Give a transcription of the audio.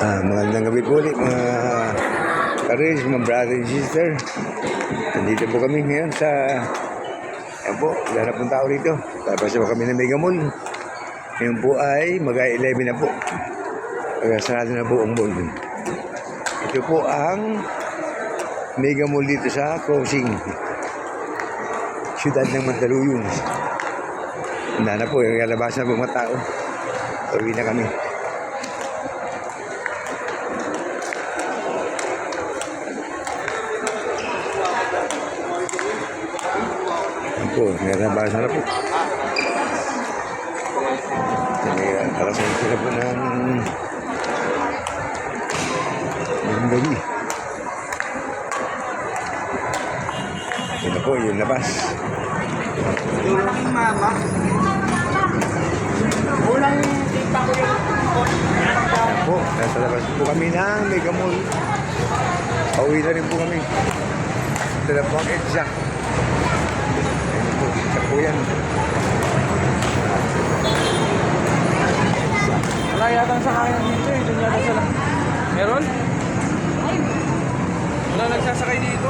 Magandang gabi po ulit mga ka-Riz, mga brother and sister. Nandito po kami ngayon sa ayan po, lahat pong tao rito. Tapos po kami ng Mega Mall. Ngayon po ay mag-11 na po. Sarado na po ang mall. Ito po ang Mega Mall dito sa Crossing, siyudad ng Mandaluyong. Handa na po, yung lalabas na po mga tao. Uwi na kami. Po, meron ba sana po? Karasan sila po ng gabi. Ito po, yung labas. Yung malaking mama. Unang tita ko yung Po, nasa labas po kami ng Mega Mall. Pauwi na rin po kami. Ito na po ang exact. Exact po yan. wala yata sa kanya dito eh. Doon yata sila. Meron? Wala nagsasakay dito.